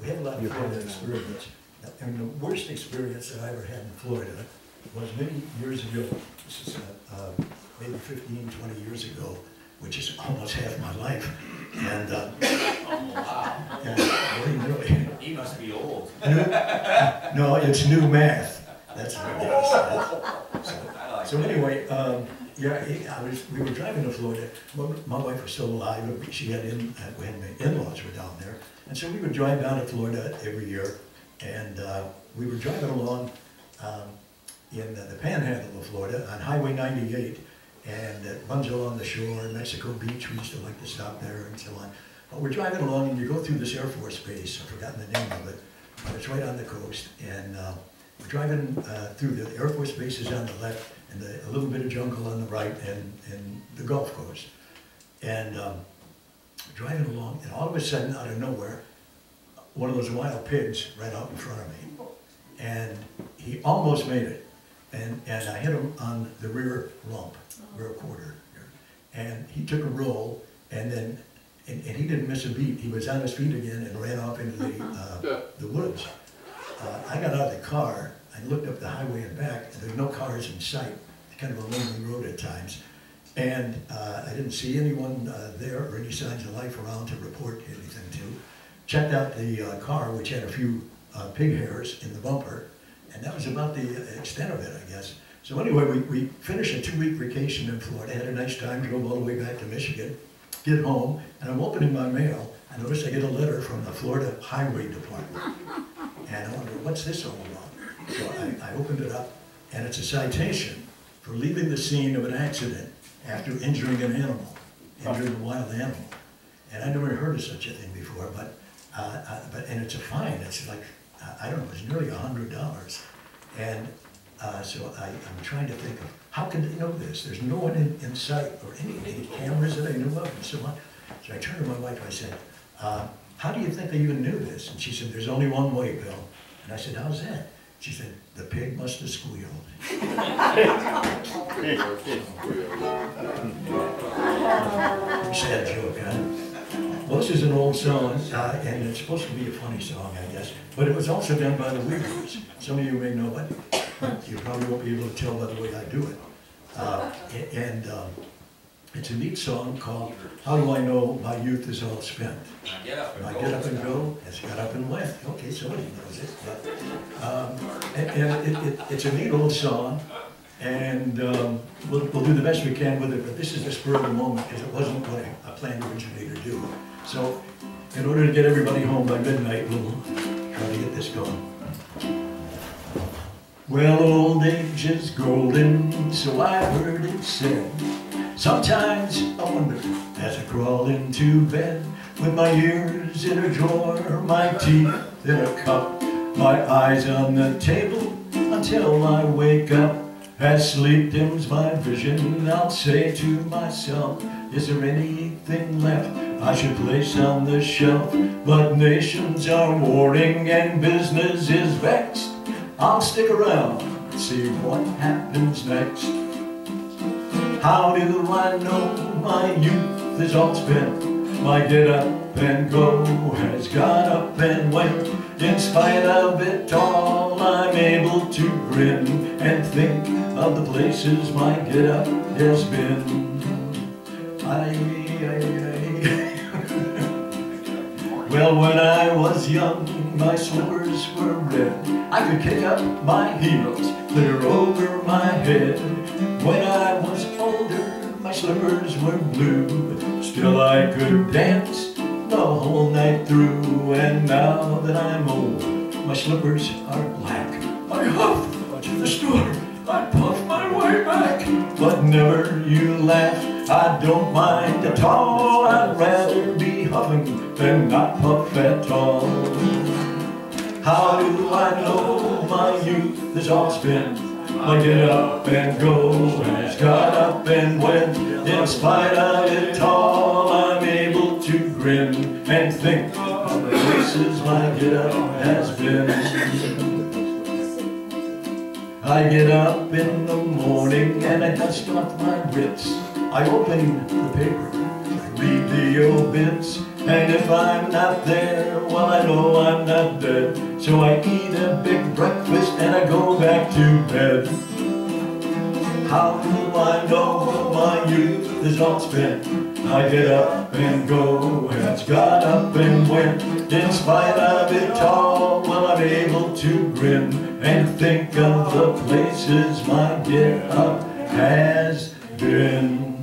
We have a lot of Florida experience. And the worst experience that I ever had in Florida was many years ago. This is maybe 15, 20 years ago, which is almost half my life. And oh, wow. Yeah, really. He must be old. No, it's new math. That's what it is. So anyway, yeah, we were driving to Florida. My wife was still alive. She had when the in-laws were down there. And so we would drive down to Florida every year. And we were driving along in the panhandle of Florida on Highway 98. And it runs along the shore, Mexico Beach. We used to like to stop there and so on. But we're driving along and you go through this Air Force base. I've forgotten the name of it. But it's right on the coast. And we're driving through the Air Force bases on the left and a little bit of jungle on the right and the Gulf Coast. And driving along, and all of a sudden, out of nowhere, one of those wild pigs ran out in front of me. And he almost made it. And I hit him on the rear lump, rear quarter. And he took a roll, and then, and he didn't miss a beat. He was on his feet again and ran off into the woods. I got out of the car, I looked up the highway and back, and there were no cars in sight. It's kind of a lonely road at times. And I didn't see anyone there or any signs of life around to report anything to. Checked out the car, which had a few pig hairs in the bumper, and that was about the extent of it, I guess. So anyway, we finished a 2-week vacation in Florida, had a nice time, drove all the way back to Michigan, get home, and I'm opening my mail. I noticed I get a letter from the Florida Highway Department. And I wondered, what's this all about? So I opened it up, and it's a citation for leaving the scene of an accident after injuring an animal, injuring a wild animal. And I never heard of such a thing before, and it's a fine. It's like, I don't know, it's nearly $100. And so I'm trying to think of, how can they know this? There's no one in sight or any cameras that I knew of and so on. So I turned to my wife, I said, how do you think they even knew this? And she said, there's only one way, Bill. And I said, how's that? She said, the pig must have squealed. Sad joke, huh? Well, this is an old song, and it's supposed to be a funny song, I guess. But it was also done by the Fiddlers. Some of you may know it. You probably won't be able to tell by the way I do it. It's a neat song called How Do I Know My Youth Is All Spent? I get up and go, has got up and went. Okay, somebody knows it. But, it's a neat old song, and we'll do the best we can with it, but this is the spur of the moment because it wasn't what I planned originally to do. So, in order to get everybody home by midnight, we'll try to get this going. Well, old age is golden, so I've heard it said. Sometimes I wonder, as I crawl into bed, with my ears in a drawer, my teeth in a cup, my eyes on the table, until I wake up. As sleep dims my vision, I'll say to myself, is there anything left I should place on the shelf? But nations are warring and business is vexed. I'll stick around and see what happens next. How do I know my youth is all spent? My get up and go has got up and went. In spite of it all, I'm able to grin and think of the places my get up has been. Well, when I was young, my slippers were red. I could kick up my heels clear over my head. When I was older, my slippers were blue. Still I could dance the whole night through. And now that I'm old, my slippers are black. I huff to the store, I puff my way back. But never you laugh, I don't mind at all. I'd rather be huffing than not puff at all. How do I know my youth is all spent? My get up and go has got up and went. In spite of it all, I'm able to grin and think of the places my get up has been. I get up in the morning and I dust off my grits. I open the paper, I read the obits, And if I'm not there, well, I know I'm not dead. So I eat a big breakfast and I go back to bed. How do I know my youth is all spent? I get up and go, and it's got up and went. In spite of it all, well, I'm able to grin and think of the places my get up has been.